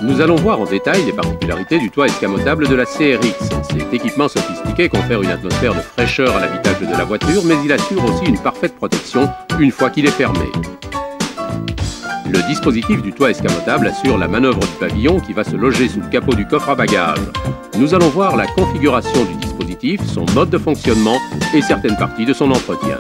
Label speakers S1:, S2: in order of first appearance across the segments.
S1: Nous allons voir en détail les particularités du toit escamotable de la CRX. Cet équipement sophistiqué confère une atmosphère de fraîcheur à l'habitacle de la voiture, mais il assure aussi une parfaite protection une fois qu'il est fermé. Le dispositif du toit escamotable assure la manœuvre du pavillon qui va se loger sous le capot du coffre à bagages. Nous allons voir la configuration du dispositif, son mode de fonctionnement et certaines parties de son entretien.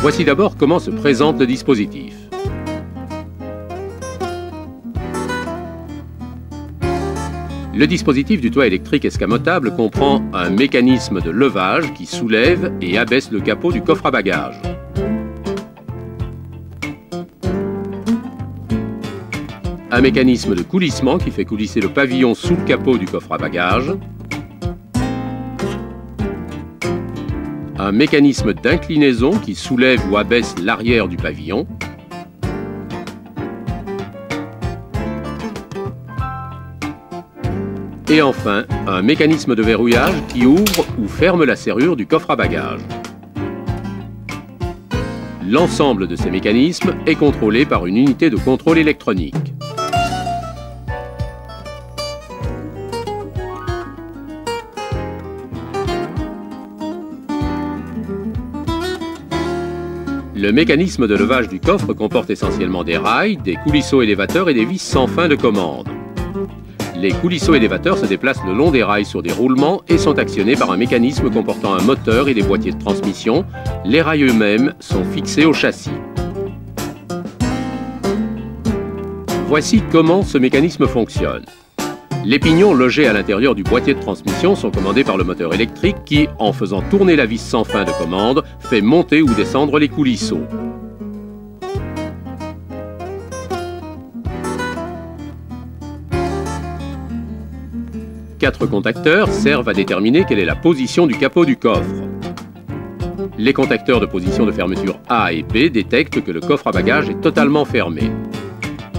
S1: Voici d'abord comment se présente le dispositif. Le dispositif du toit électrique escamotable comprend un mécanisme de levage qui soulève et abaisse le capot du coffre à bagages. Un mécanisme de coulissement qui fait coulisser le pavillon sous le capot du coffre à bagages. Un mécanisme d'inclinaison qui soulève ou abaisse l'arrière du pavillon. Et enfin, un mécanisme de verrouillage qui ouvre ou ferme la serrure du coffre à bagages. L'ensemble de ces mécanismes est contrôlé par une unité de contrôle électronique. Le mécanisme de levage du coffre comporte essentiellement des rails, des coulisseaux élévateurs et des vis sans fin de commande. Les coulisseaux élévateurs se déplacent le long des rails sur des roulements et sont actionnés par un mécanisme comportant un moteur et des boîtiers de transmission. Les rails eux-mêmes sont fixés au châssis. Voici comment ce mécanisme fonctionne. Les pignons logés à l'intérieur du boîtier de transmission sont commandés par le moteur électrique qui, en faisant tourner la vis sans fin de commande, fait monter ou descendre les coulisseaux. Quatre contacteurs servent à déterminer quelle est la position du capot du coffre. Les contacteurs de position de fermeture A et B détectent que le coffre à bagages est totalement fermé.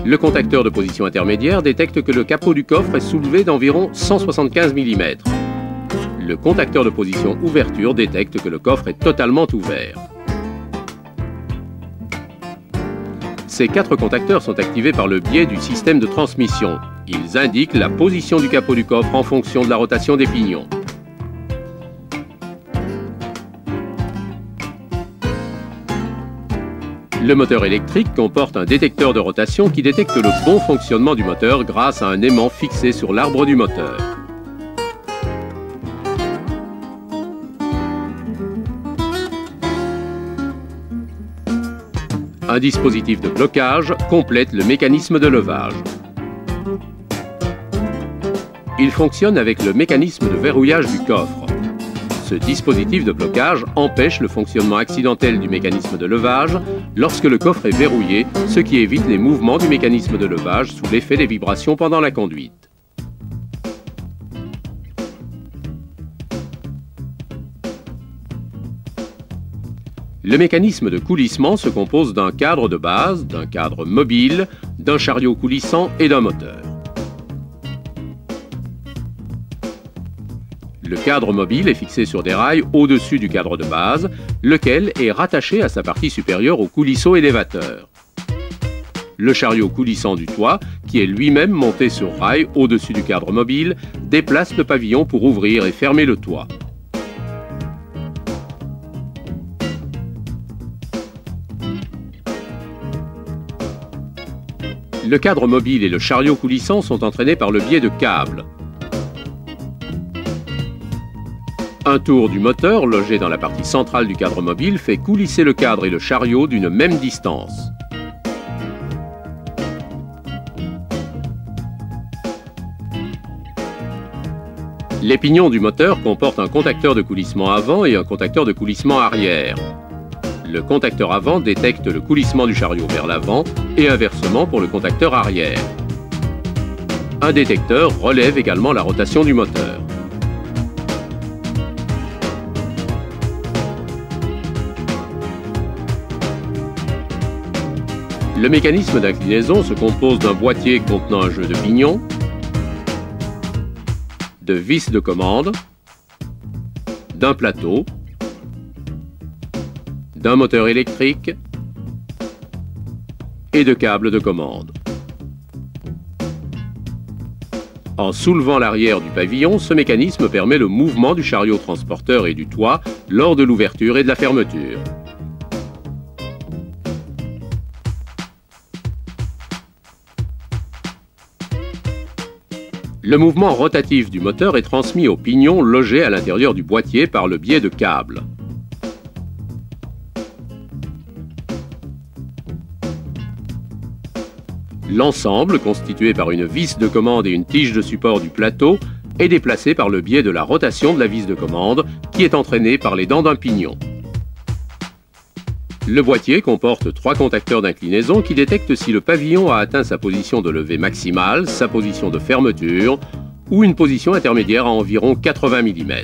S1: Le contacteur de position intermédiaire détecte que le capot du coffre est soulevé d'environ 175 mm. Le contacteur de position ouverture détecte que le coffre est totalement ouvert. Ces quatre contacteurs sont activés par le biais du système de transmission. Ils indiquent la position du capot du coffre en fonction de la rotation des pignons. Le moteur électrique comporte un détecteur de rotation qui détecte le bon fonctionnement du moteur grâce à un aimant fixé sur l'arbre du moteur. Un dispositif de blocage complète le mécanisme de levage. Il fonctionne avec le mécanisme de verrouillage du coffre. Ce dispositif de blocage empêche le fonctionnement accidentel du mécanisme de levage lorsque le coffre est verrouillé, ce qui évite les mouvements du mécanisme de levage sous l'effet des vibrations pendant la conduite. Le mécanisme de coulissement se compose d'un cadre de base, d'un cadre mobile, d'un chariot coulissant et d'un moteur. Le cadre mobile est fixé sur des rails au-dessus du cadre de base, lequel est rattaché à sa partie supérieure au coulisseau élévateur. Le chariot coulissant du toit, qui est lui-même monté sur rails au-dessus du cadre mobile, déplace le pavillon pour ouvrir et fermer le toit. Le cadre mobile et le chariot coulissant sont entraînés par le biais de câbles. Un tour du moteur, logé dans la partie centrale du cadre mobile, fait coulisser le cadre et le chariot d'une même distance. Les pignons du moteur comportent un contacteur de coulissement avant et un contacteur de coulissement arrière. Le contacteur avant détecte le coulissement du chariot vers l'avant et inversement pour le contacteur arrière. Un détecteur relève également la rotation du moteur. Le mécanisme d'inclinaison se compose d'un boîtier contenant un jeu de pignons, de vis de commande d'un plateau, d'un moteur électrique et de câbles de commande. En soulevant l'arrière du pavillon, ce mécanisme permet le mouvement du chariot transporteur et du toit lors de l'ouverture et de la fermeture. Le mouvement rotatif du moteur est transmis au pignon logé à l'intérieur du boîtier par le biais de câbles. L'ensemble, constitué par une vis de commande et une tige de support du plateau, est déplacé par le biais de la rotation de la vis de commande qui est entraînée par les dents d'un pignon. Le boîtier comporte 3 contacteurs d'inclinaison qui détectent si le pavillon a atteint sa position de levée maximale, sa position de fermeture ou une position intermédiaire à environ 80 mm.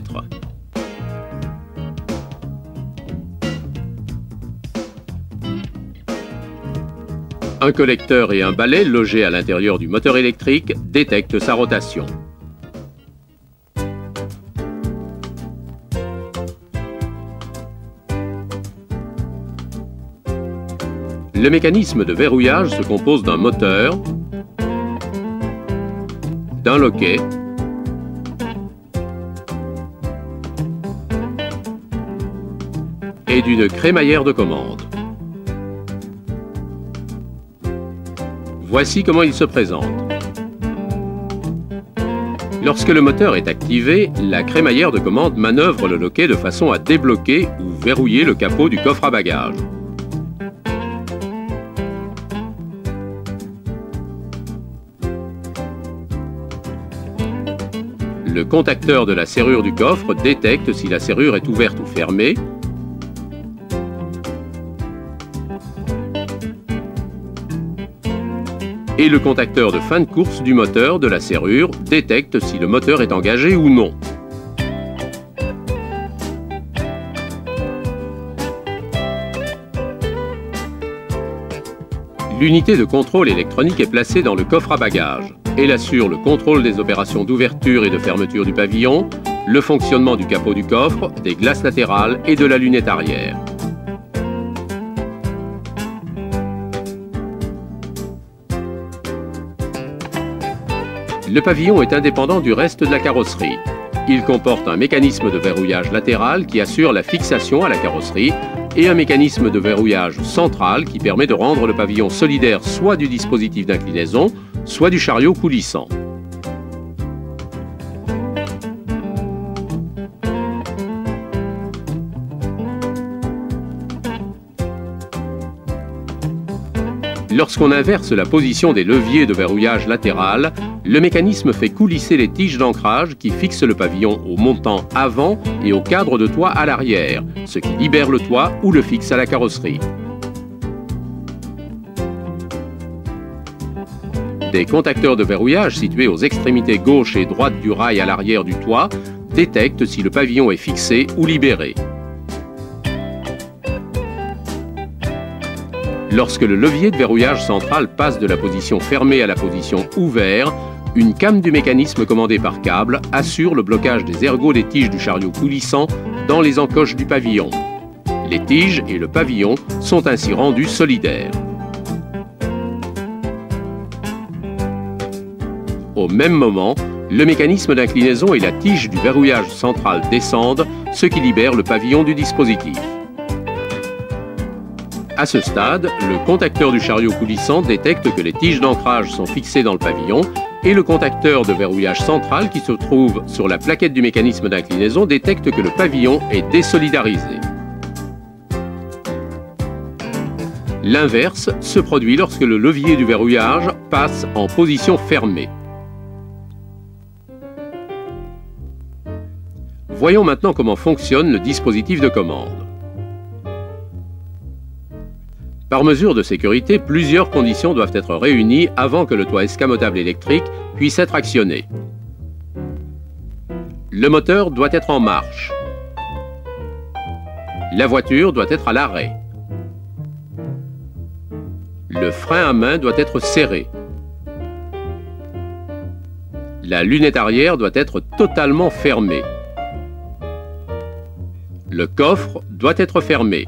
S1: Un collecteur et un balai logés à l'intérieur du moteur électrique détectent sa rotation. Le mécanisme de verrouillage se compose d'un moteur, d'un loquet, et d'une crémaillère de commande. Voici comment il se présente. Lorsque le moteur est activé, la crémaillère de commande manœuvre le loquet de façon à débloquer ou verrouiller le capot du coffre à bagages. Le contacteur de la serrure du coffre détecte si la serrure est ouverte ou fermée. Et le contacteur de fin de course du moteur de la serrure détecte si le moteur est engagé ou non. L'unité de contrôle électronique est placée dans le coffre à bagages. Elle assure le contrôle des opérations d'ouverture et de fermeture du pavillon, le fonctionnement du capot du coffre, des glaces latérales et de la lunette arrière. Le pavillon est indépendant du reste de la carrosserie. Il comporte un mécanisme de verrouillage latéral qui assure la fixation à la carrosserie et un mécanisme de verrouillage central qui permet de rendre le pavillon solidaire soit du dispositif d'inclinaison, soit du chariot coulissant. Lorsqu'on inverse la position des leviers de verrouillage latéral, le mécanisme fait coulisser les tiges d'ancrage qui fixent le pavillon au montant avant et au cadre de toit à l'arrière, ce qui libère le toit ou le fixe à la carrosserie. Des contacteurs de verrouillage situés aux extrémités gauche et droite du rail à l'arrière du toit détectent si le pavillon est fixé ou libéré. Lorsque le levier de verrouillage central passe de la position fermée à la position ouverte, une came du mécanisme commandée par câble assure le blocage des ergots des tiges du chariot coulissant dans les encoches du pavillon. Les tiges et le pavillon sont ainsi rendus solidaires. Au même moment, le mécanisme d'inclinaison et la tige du verrouillage central descendent, ce qui libère le pavillon du dispositif. À ce stade, le contacteur du chariot coulissant détecte que les tiges d'ancrage sont fixées dans le pavillon et le contacteur de verrouillage central qui se trouve sur la plaquette du mécanisme d'inclinaison détecte que le pavillon est désolidarisé. L'inverse se produit lorsque le levier du verrouillage passe en position fermée. Voyons maintenant comment fonctionne le dispositif de commande. Par mesure de sécurité, plusieurs conditions doivent être réunies avant que le toit escamotable électrique puisse être actionné. Le moteur doit être en marche. La voiture doit être à l'arrêt. Le frein à main doit être serré. La lunette arrière doit être totalement fermée. Le coffre doit être fermé.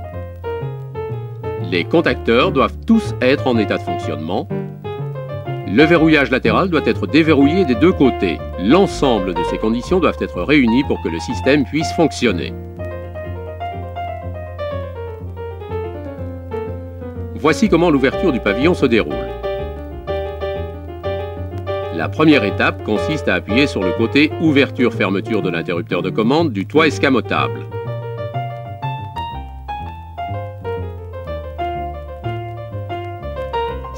S1: Les contacteurs doivent tous être en état de fonctionnement. Le verrouillage latéral doit être déverrouillé des deux côtés. L'ensemble de ces conditions doivent être réunies pour que le système puisse fonctionner. Voici comment l'ouverture du pavillon se déroule. La première étape consiste à appuyer sur le côté ouverture-fermeture de l'interrupteur de commande du toit escamotable.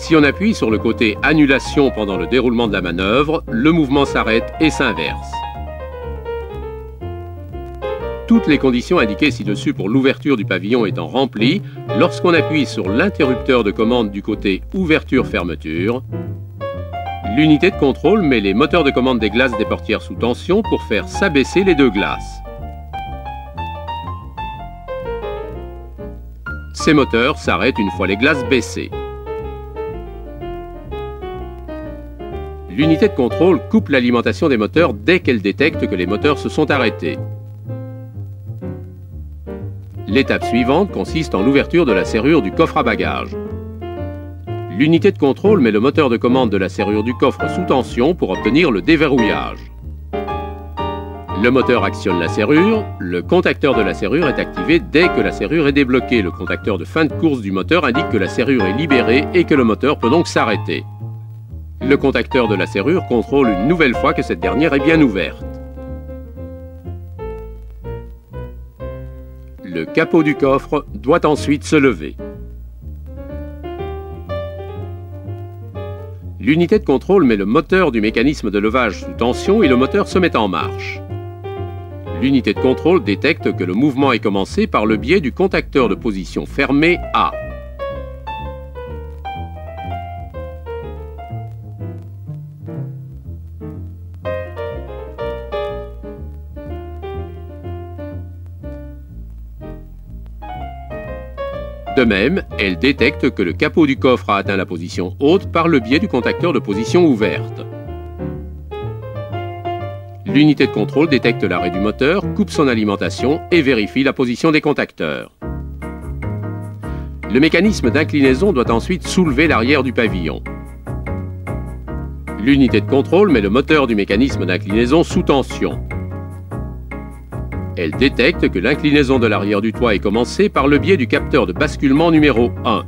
S1: Si on appuie sur le côté annulation pendant le déroulement de la manœuvre, le mouvement s'arrête et s'inverse. Toutes les conditions indiquées ci-dessus pour l'ouverture du pavillon étant remplies, lorsqu'on appuie sur l'interrupteur de commande du côté ouverture-fermeture, l'unité de contrôle met les moteurs de commande des glaces des portières sous tension pour faire s'abaisser les deux glaces. Ces moteurs s'arrêtent une fois les glaces baissées. L'unité de contrôle coupe l'alimentation des moteurs dès qu'elle détecte que les moteurs se sont arrêtés. L'étape suivante consiste en l'ouverture de la serrure du coffre à bagages. L'unité de contrôle met le moteur de commande de la serrure du coffre sous tension pour obtenir le déverrouillage. Le moteur actionne la serrure, le contacteur de la serrure est activé dès que la serrure est débloquée. Le contacteur de fin de course du moteur indique que la serrure est libérée et que le moteur peut donc s'arrêter. Le contacteur de la serrure contrôle une nouvelle fois que cette dernière est bien ouverte. Le capot du coffre doit ensuite se lever. L'unité de contrôle met le moteur du mécanisme de levage sous tension et le moteur se met en marche. L'unité de contrôle détecte que le mouvement est commencé par le biais du contacteur de position fermé A. De même, elle détecte que le capot du coffre a atteint la position haute par le biais du contacteur de position ouverte. L'unité de contrôle détecte l'arrêt du moteur, coupe son alimentation et vérifie la position des contacteurs. Le mécanisme d'inclinaison doit ensuite soulever l'arrière du pavillon. L'unité de contrôle met le moteur du mécanisme d'inclinaison sous tension. Elle détecte que l'inclinaison de l'arrière du toit est commencée par le biais du capteur de basculement numéro 1.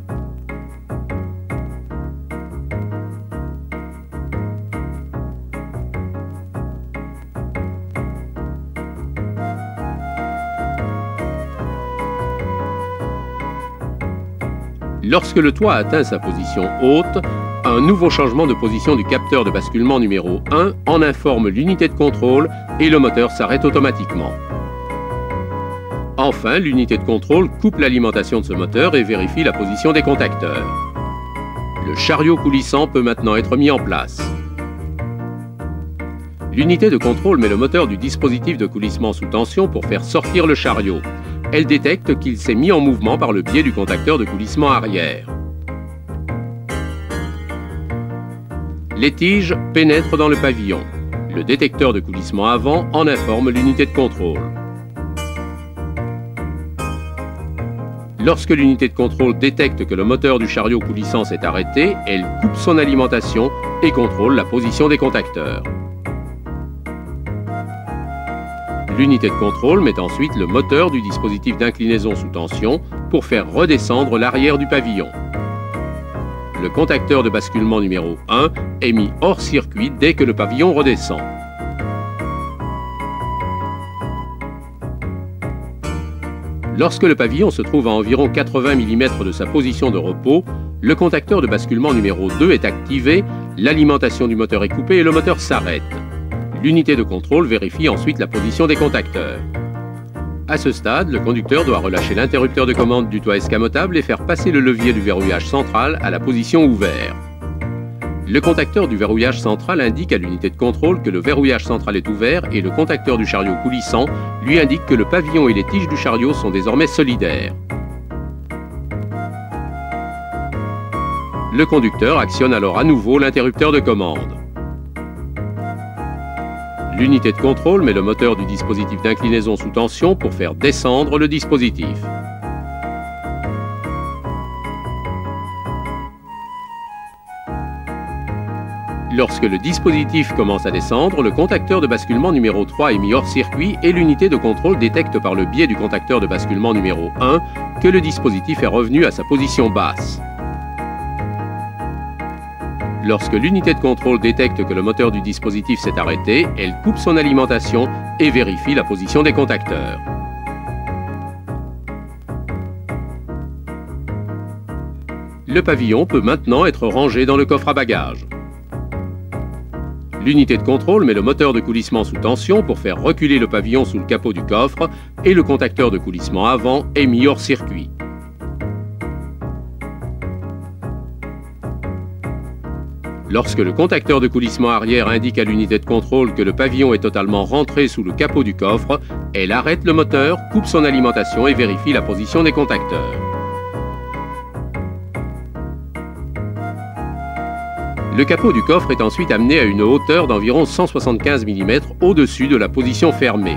S1: Lorsque le toit atteint sa position haute, un nouveau changement de position du capteur de basculement numéro 1 en informe l'unité de contrôle et le moteur s'arrête automatiquement. Enfin, l'unité de contrôle coupe l'alimentation de ce moteur et vérifie la position des contacteurs. Le chariot coulissant peut maintenant être mis en place. L'unité de contrôle met le moteur du dispositif de coulissement sous tension pour faire sortir le chariot. Elle détecte qu'il s'est mis en mouvement par le biais du contacteur de coulissement arrière. Les tiges pénètrent dans le pavillon. Le détecteur de coulissement avant en informe l'unité de contrôle. Lorsque l'unité de contrôle détecte que le moteur du chariot coulissant s'est arrêté, elle coupe son alimentation et contrôle la position des contacteurs. L'unité de contrôle met ensuite le moteur du dispositif d'inclinaison sous tension pour faire redescendre l'arrière du pavillon. Le contacteur de basculement numéro 1 est mis hors circuit dès que le pavillon redescend. Lorsque le pavillon se trouve à environ 80 mm de sa position de repos, le contacteur de basculement numéro 2 est activé, l'alimentation du moteur est coupée et le moteur s'arrête. L'unité de contrôle vérifie ensuite la position des contacteurs. À ce stade, le conducteur doit relâcher l'interrupteur de commande du toit escamotable et faire passer le levier du verrouillage central à la position ouvert. Le contacteur du verrouillage central indique à l'unité de contrôle que le verrouillage central est ouvert et le contacteur du chariot coulissant lui indique que le pavillon et les tiges du chariot sont désormais solidaires. Le conducteur actionne alors à nouveau l'interrupteur de commande. L'unité de contrôle met le moteur du dispositif d'inclinaison sous tension pour faire descendre le dispositif. Lorsque le dispositif commence à descendre, le contacteur de basculement numéro 3 est mis hors circuit et l'unité de contrôle détecte par le biais du contacteur de basculement numéro 1 que le dispositif est revenu à sa position basse. Lorsque l'unité de contrôle détecte que le moteur du dispositif s'est arrêté, elle coupe son alimentation et vérifie la position des contacteurs. Le pavillon peut maintenant être rangé dans le coffre à bagages. L'unité de contrôle met le moteur de coulissement sous tension pour faire reculer le pavillon sous le capot du coffre et le contacteur de coulissement avant est mis hors circuit. Lorsque le contacteur de coulissement arrière indique à l'unité de contrôle que le pavillon est totalement rentré sous le capot du coffre, elle arrête le moteur, coupe son alimentation et vérifie la position des contacteurs. Le capot du coffre est ensuite amené à une hauteur d'environ 175 mm au-dessus de la position fermée.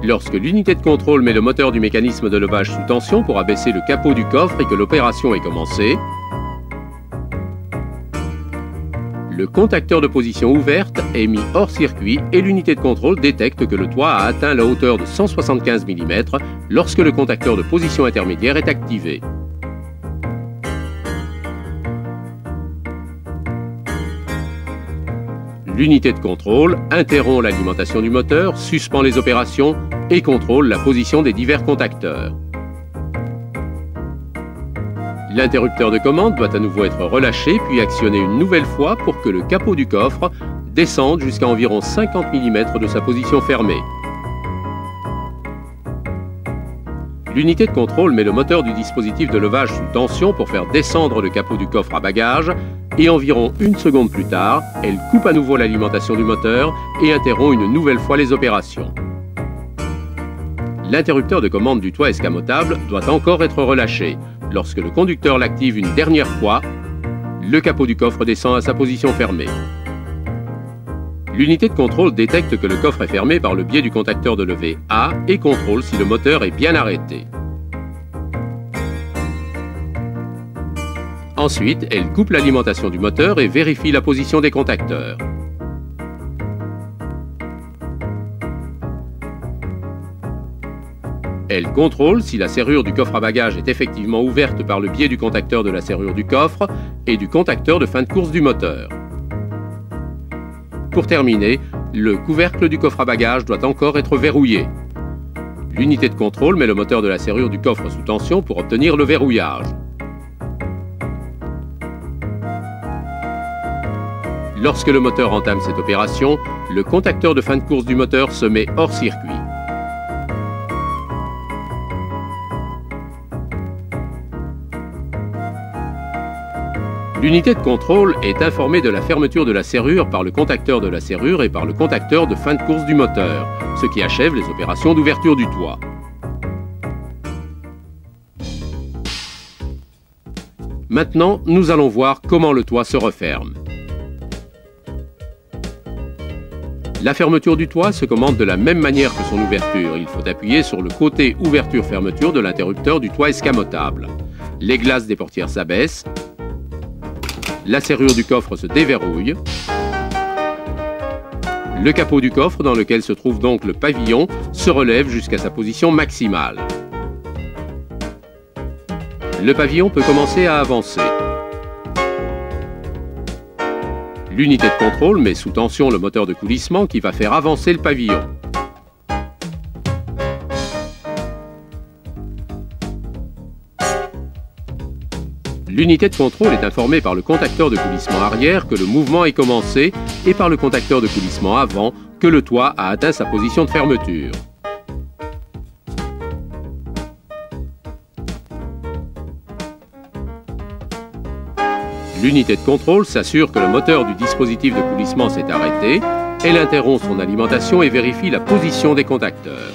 S1: Lorsque l'unité de contrôle met le moteur du mécanisme de levage sous tension pour abaisser le capot du coffre et que l'opération est commencée, le contacteur de position ouverte est mis hors circuit et l'unité de contrôle détecte que le toit a atteint la hauteur de 175 mm lorsque le contacteur de position intermédiaire est activé. L'unité de contrôle interrompt l'alimentation du moteur, suspend les opérations et contrôle la position des divers contacteurs. L'interrupteur de commande doit à nouveau être relâché puis actionné une nouvelle fois pour que le capot du coffre descende jusqu'à environ 50 mm de sa position fermée. L'unité de contrôle met le moteur du dispositif de levage sous tension pour faire descendre le capot du coffre à bagages et environ une seconde plus tard, elle coupe à nouveau l'alimentation du moteur et interrompt une nouvelle fois les opérations. L'interrupteur de commande du toit escamotable doit encore être relâché. Lorsque le conducteur l'active une dernière fois, le capot du coffre descend à sa position fermée. L'unité de contrôle détecte que le coffre est fermé par le biais du contacteur de levée A et contrôle si le moteur est bien arrêté. Ensuite, elle coupe l'alimentation du moteur et vérifie la position des contacteurs. Elle contrôle si la serrure du coffre à bagages est effectivement ouverte par le biais du contacteur de la serrure du coffre et du contacteur de fin de course du moteur. Pour terminer, le couvercle du coffre à bagages doit encore être verrouillé. L'unité de contrôle met le moteur de la serrure du coffre sous tension pour obtenir le verrouillage. Lorsque le moteur entame cette opération, le contacteur de fin de course du moteur se met hors circuit. L'unité de contrôle est informée de la fermeture de la serrure par le contacteur de la serrure et par le contacteur de fin de course du moteur, ce qui achève les opérations d'ouverture du toit. Maintenant, nous allons voir comment le toit se referme. La fermeture du toit se commande de la même manière que son ouverture. Il faut appuyer sur le côté ouverture-fermeture de l'interrupteur du toit escamotable. Les glaces des portières s'abaissent. La serrure du coffre se déverrouille. Le capot du coffre, dans lequel se trouve donc le pavillon, se relève jusqu'à sa position maximale. Le pavillon peut commencer à avancer. L'unité de contrôle met sous tension le moteur de coulissement qui va faire avancer le pavillon. L'unité de contrôle est informée par le contacteur de coulissement arrière que le mouvement est commencé et par le contacteur de coulissement avant que le toit a atteint sa position de fermeture. L'unité de contrôle s'assure que le moteur du dispositif de coulissement s'est arrêté, elle interrompt son alimentation et vérifie la position des contacteurs.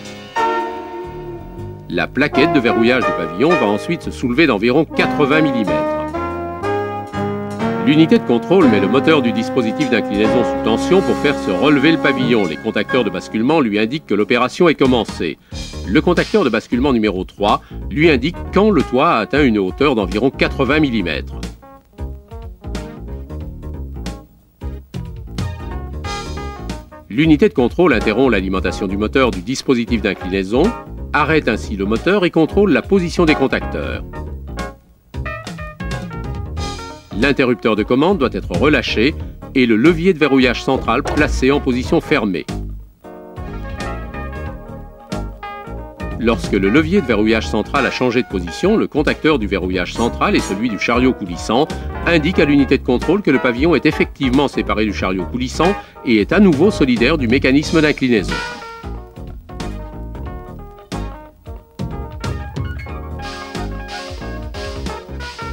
S1: La plaquette de verrouillage du pavillon va ensuite se soulever d'environ 80 mm. L'unité de contrôle met le moteur du dispositif d'inclinaison sous tension pour faire se relever le pavillon. Les contacteurs de basculement lui indiquent que l'opération est commencée. Le contacteur de basculement numéro 3 lui indique quand le toit a atteint une hauteur d'environ 80 mm. L'unité de contrôle interrompt l'alimentation du moteur du dispositif d'inclinaison, arrête ainsi le moteur et contrôle la position des contacteurs. L'interrupteur de commande doit être relâché et le levier de verrouillage central placé en position fermée. Lorsque le levier de verrouillage central a changé de position, le contacteur du verrouillage central et celui du chariot coulissant indiquent à l'unité de contrôle que le pavillon est effectivement séparé du chariot coulissant et est à nouveau solidaire du mécanisme d'inclinaison.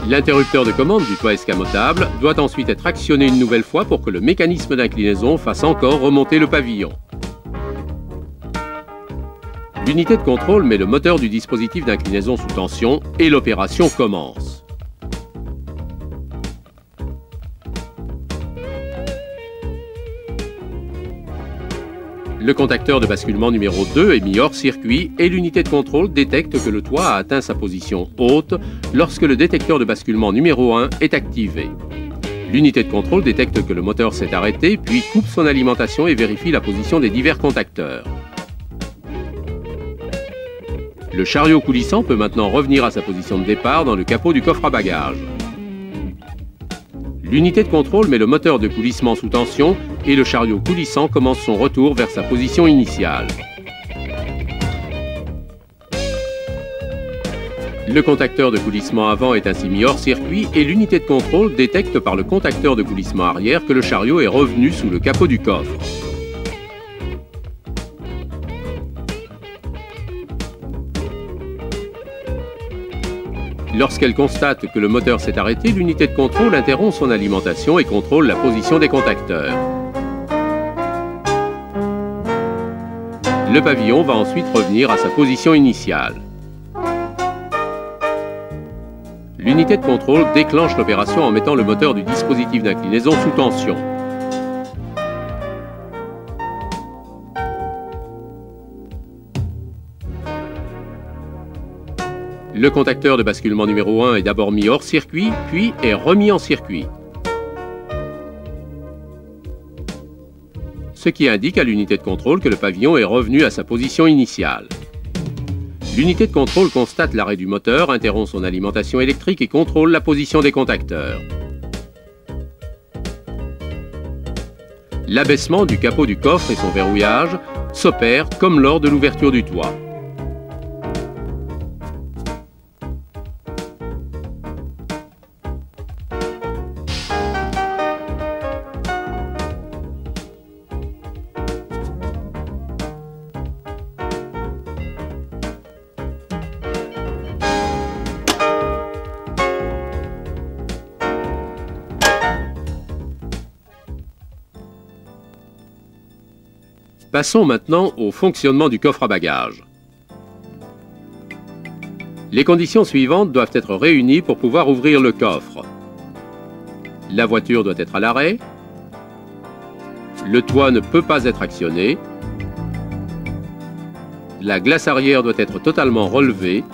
S1: L'interrupteur de commande du toit escamotable doit ensuite être actionné une nouvelle fois pour que le mécanisme d'inclinaison fasse encore remonter le pavillon. L'unité de contrôle met le moteur du dispositif d'inclinaison sous tension et l'opération commence. Le contacteur de basculement numéro 2 est mis hors circuit et l'unité de contrôle détecte que le toit a atteint sa position haute lorsque le détecteur de basculement numéro 1 est activé. L'unité de contrôle détecte que le moteur s'est arrêté, puis coupe son alimentation et vérifie la position des divers contacteurs. Le chariot coulissant peut maintenant revenir à sa position de départ dans le capot du coffre à bagages. L'unité de contrôle met le moteur de coulissement sous tension et le chariot coulissant commence son retour vers sa position initiale. Le contacteur de coulissement avant est ainsi mis hors circuit et l'unité de contrôle détecte par le contacteur de coulissement arrière que le chariot est revenu sous le capot du coffre. Lorsqu'elle constate que le moteur s'est arrêté, l'unité de contrôle interrompt son alimentation et contrôle la position des contacteurs. Le pavillon va ensuite revenir à sa position initiale. L'unité de contrôle déclenche l'opération en mettant le moteur du dispositif d'inclinaison sous tension. Le contacteur de basculement numéro 1 est d'abord mis hors circuit, puis est remis en circuit. Ce qui indique à l'unité de contrôle que le pavillon est revenu à sa position initiale. L'unité de contrôle constate l'arrêt du moteur, interrompt son alimentation électrique et contrôle la position des contacteurs. L'abaissement du capot du coffre et son verrouillage s'opèrent comme lors de l'ouverture du toit. Passons maintenant au fonctionnement du coffre à bagages. Les conditions suivantes doivent être réunies pour pouvoir ouvrir le coffre. La voiture doit être à l'arrêt. Le toit ne peut pas être actionné. La glace arrière doit être totalement relevée.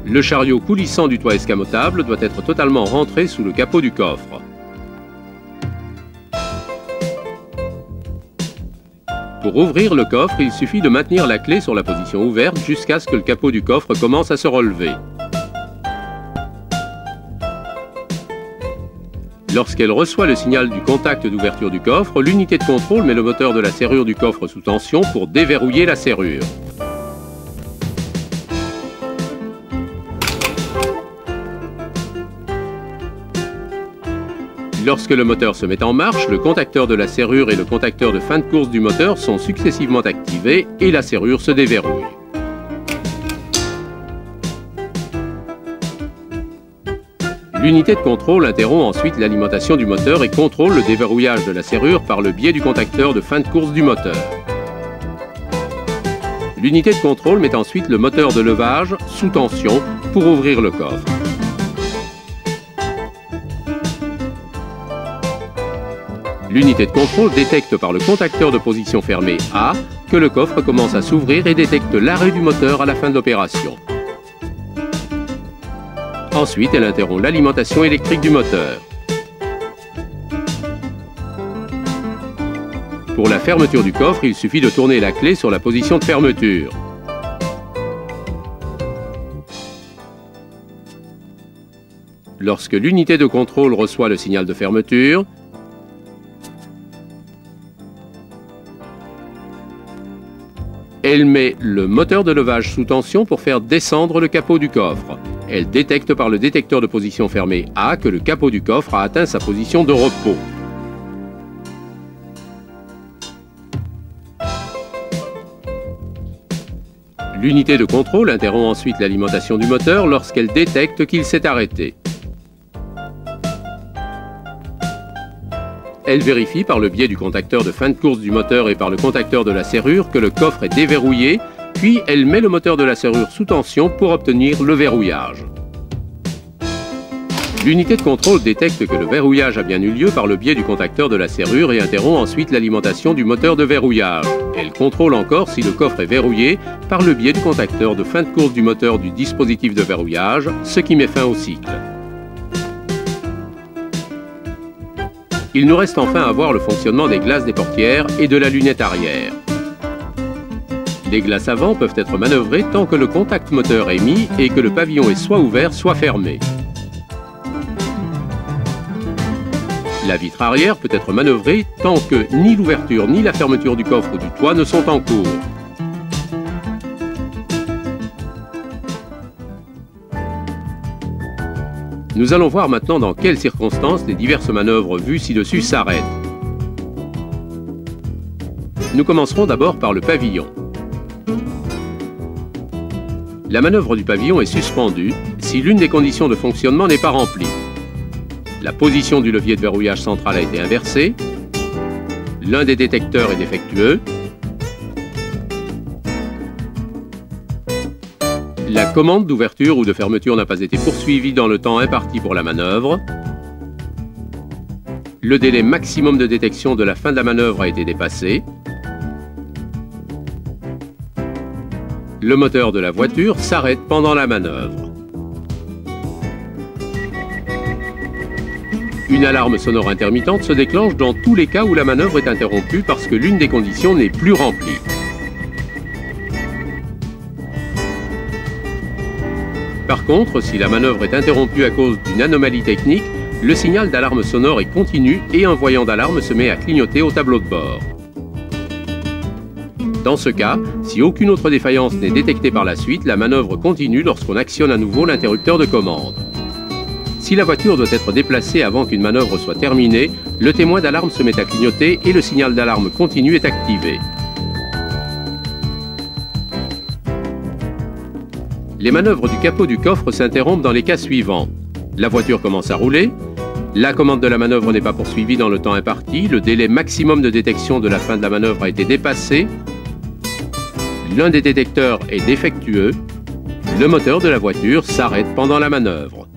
S1: Le chariot coulissant du toit escamotable doit être totalement rentré sous le capot du coffre. Pour ouvrir le coffre, il suffit de maintenir la clé sur la position ouverte jusqu'à ce que le capot du coffre commence à se relever. Lorsqu'elle reçoit le signal du contact d'ouverture du coffre, l'unité de contrôle met le moteur de la serrure du coffre sous tension pour déverrouiller la serrure. Lorsque le moteur se met en marche, le contacteur de la serrure et le contacteur de fin de course du moteur sont successivement activés et la serrure se déverrouille. L'unité de contrôle interrompt ensuite l'alimentation du moteur et contrôle le déverrouillage de la serrure par le biais du contacteur de fin de course du moteur. L'unité de contrôle met ensuite le moteur de levage sous tension pour ouvrir le coffre. L'unité de contrôle détecte par le contacteur de position fermée A que le coffre commence à s'ouvrir et détecte l'arrêt du moteur à la fin de l'opération. Ensuite, elle interrompt l'alimentation électrique du moteur. Pour la fermeture du coffre, il suffit de tourner la clé sur la position de fermeture. Lorsque l'unité de contrôle reçoit le signal de fermeture, elle met le moteur de levage sous tension pour faire descendre le capot du coffre. Elle détecte par le détecteur de position fermée A que le capot du coffre a atteint sa position de repos. L'unité de contrôle interrompt ensuite l'alimentation du moteur lorsqu'elle détecte qu'il s'est arrêté. Elle vérifie par le biais du contacteur de fin de course du moteur et par le contacteur de la serrure que le coffre est déverrouillé, puis elle met le moteur de la serrure sous tension pour obtenir le verrouillage. L'unité de contrôle détecte que le verrouillage a bien eu lieu par le biais du contacteur de la serrure et interrompt ensuite l'alimentation du moteur de verrouillage. Elle contrôle encore si le coffre est verrouillé par le biais du contacteur de fin de course du moteur du dispositif de verrouillage, ce qui met fin au cycle. Il nous reste enfin à voir le fonctionnement des glaces des portières et de la lunette arrière. Les glaces avant peuvent être manœuvrées tant que le contact moteur est mis et que le pavillon est soit ouvert soit fermé. La vitre arrière peut être manœuvrée tant que ni l'ouverture ni la fermeture du coffre ou du toit ne sont en cours. Nous allons voir maintenant dans quelles circonstances les diverses manœuvres vues ci-dessus s'arrêtent. Nous commencerons d'abord par le pavillon. La manœuvre du pavillon est suspendue si l'une des conditions de fonctionnement n'est pas remplie. La position du levier de verrouillage central a été inversée, l'un des détecteurs est défectueux, la commande d'ouverture ou de fermeture n'a pas été poursuivie dans le temps imparti pour la manœuvre, le délai maximum de détection de la fin de la manœuvre a été dépassé, le moteur de la voiture s'arrête pendant la manœuvre. Une alarme sonore intermittente se déclenche dans tous les cas où la manœuvre est interrompue parce que l'une des conditions n'est plus remplie. Par contre, si la manœuvre est interrompue à cause d'une anomalie technique, le signal d'alarme sonore est continu et un voyant d'alarme se met à clignoter au tableau de bord. Dans ce cas, si aucune autre défaillance n'est détectée par la suite, la manœuvre continue lorsqu'on actionne à nouveau l'interrupteur de commande. Si la voiture doit être déplacée avant qu'une manœuvre soit terminée, le témoin d'alarme se met à clignoter et le signal d'alarme continu est activé. Les manœuvres du capot du coffre s'interrompent dans les cas suivants. La voiture commence à rouler, la commande de la manœuvre n'est pas poursuivie dans le temps imparti, le délai maximum de détection de la fin de la manœuvre a été dépassé, l'un des détecteurs est défectueux, le moteur de la voiture s'arrête pendant la manœuvre.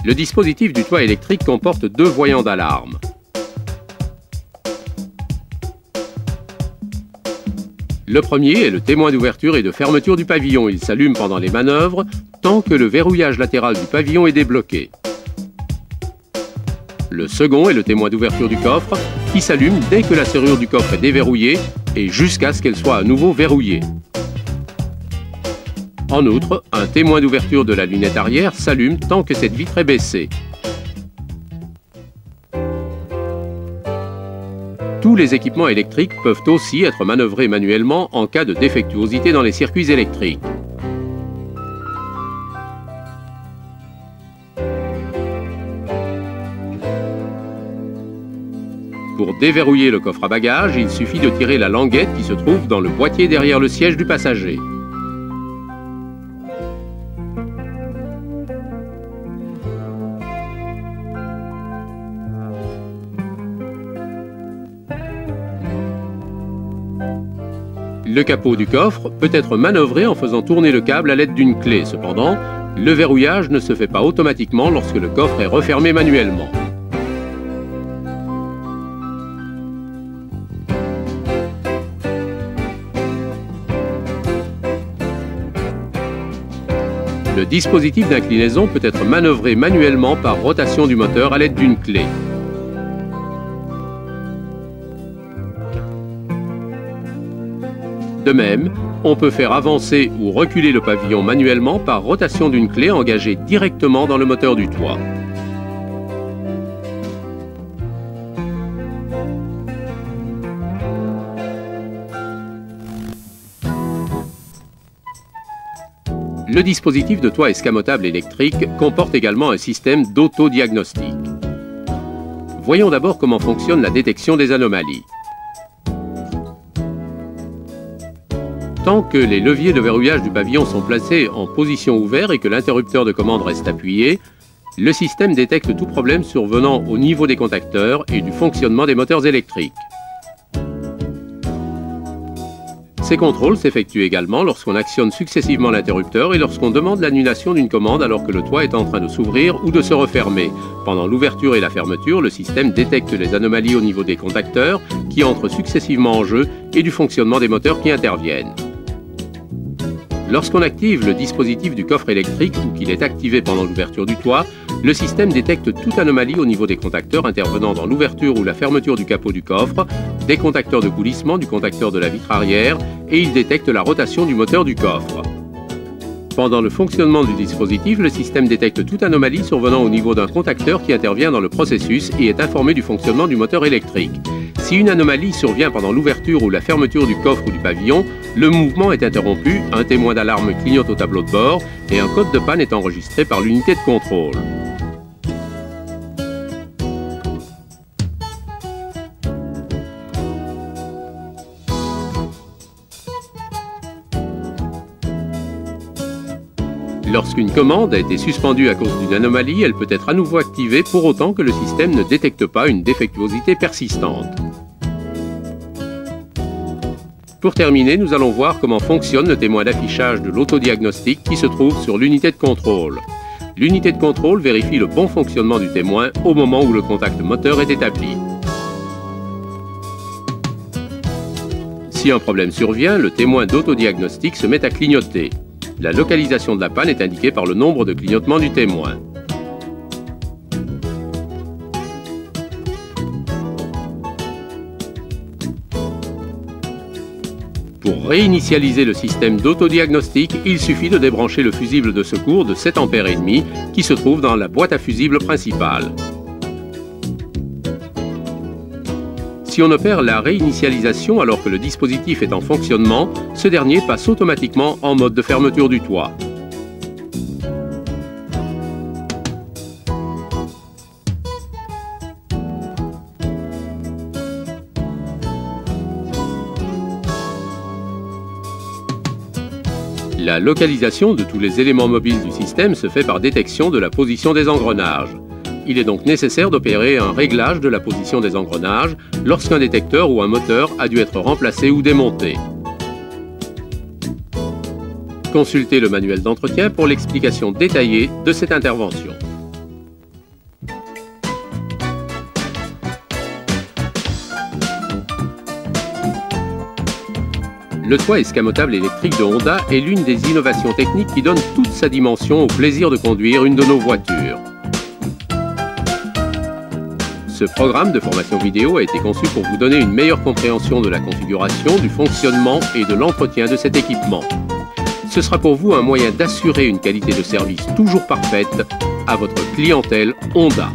S1: Le dispositif du toit électrique comporte deux voyants d'alarme. Le premier est le témoin d'ouverture et de fermeture du pavillon. Il s'allume pendant les manœuvres tant que le verrouillage latéral du pavillon est débloqué. Le second est le témoin d'ouverture du coffre qui s'allume dès que la serrure du coffre est déverrouillée et jusqu'à ce qu'elle soit à nouveau verrouillée. En outre, un témoin d'ouverture de la lunette arrière s'allume tant que cette vitre est baissée. Tous les équipements électriques peuvent aussi être manœuvrés manuellement en cas de défectuosité dans les circuits électriques. Pour déverrouiller le coffre à bagages, il suffit de tirer la languette qui se trouve dans le boîtier derrière le siège du passager. Le capot du coffre peut être manœuvré en faisant tourner le câble à l'aide d'une clé. Cependant, le verrouillage ne se fait pas automatiquement lorsque le coffre est refermé manuellement. Le dispositif d'inclinaison peut être manœuvré manuellement par rotation du moteur à l'aide d'une clé. De même, on peut faire avancer ou reculer le pavillon manuellement par rotation d'une clé engagée directement dans le moteur du toit. Le dispositif de toit escamotable électrique comporte également un système d'autodiagnostic. Voyons d'abord comment fonctionne la détection des anomalies. Tant que les leviers de verrouillage du pavillon sont placés en position ouverte et que l'interrupteur de commande reste appuyé, le système détecte tout problème survenant au niveau des contacteurs et du fonctionnement des moteurs électriques. Ces contrôles s'effectuent également lorsqu'on actionne successivement l'interrupteur et lorsqu'on demande l'annulation d'une commande alors que le toit est en train de s'ouvrir ou de se refermer. Pendant l'ouverture et la fermeture, le système détecte les anomalies au niveau des contacteurs qui entrent successivement en jeu et du fonctionnement des moteurs qui interviennent. Lorsqu'on active le dispositif du coffre électrique ou qu'il est activé pendant l'ouverture du toit, le système détecte toute anomalie au niveau des contacteurs intervenant dans l'ouverture ou la fermeture du capot du coffre, des contacteurs de coulissement, du contacteur de la vitre arrière, et il détecte la rotation du moteur du coffre. Pendant le fonctionnement du dispositif, le système détecte toute anomalie survenant au niveau d'un contacteur qui intervient dans le processus et est informé du fonctionnement du moteur électrique. Si une anomalie survient pendant l'ouverture ou la fermeture du coffre ou du pavillon, le mouvement est interrompu, un témoin d'alarme clignote au tableau de bord et un code de panne est enregistré par l'unité de contrôle. Lorsqu'une commande a été suspendue à cause d'une anomalie, elle peut être à nouveau activée pour autant que le système ne détecte pas une défectuosité persistante. Pour terminer, nous allons voir comment fonctionne le témoin d'affichage de l'autodiagnostic qui se trouve sur l'unité de contrôle. L'unité de contrôle vérifie le bon fonctionnement du témoin au moment où le contact moteur est établi. Si un problème survient, le témoin d'autodiagnostic se met à clignoter. La localisation de la panne est indiquée par le nombre de clignotements du témoin. Pour réinitialiser le système d'autodiagnostic, il suffit de débrancher le fusible de secours de 7,5 ampères qui se trouve dans la boîte à fusibles principale. Si on opère la réinitialisation alors que le dispositif est en fonctionnement, ce dernier passe automatiquement en mode de fermeture du toit. La localisation de tous les éléments mobiles du système se fait par détection de la position des engrenages. Il est donc nécessaire d'opérer un réglage de la position des engrenages lorsqu'un détecteur ou un moteur a dû être remplacé ou démonté. Consultez le manuel d'entretien pour l'explication détaillée de cette intervention. Le toit escamotable électrique de Honda est l'une des innovations techniques qui donne toute sa dimension au plaisir de conduire une de nos voitures. Ce programme de formation vidéo a été conçu pour vous donner une meilleure compréhension de la configuration, du fonctionnement et de l'entretien de cet équipement. Ce sera pour vous un moyen d'assurer une qualité de service toujours parfaite à votre clientèle Honda.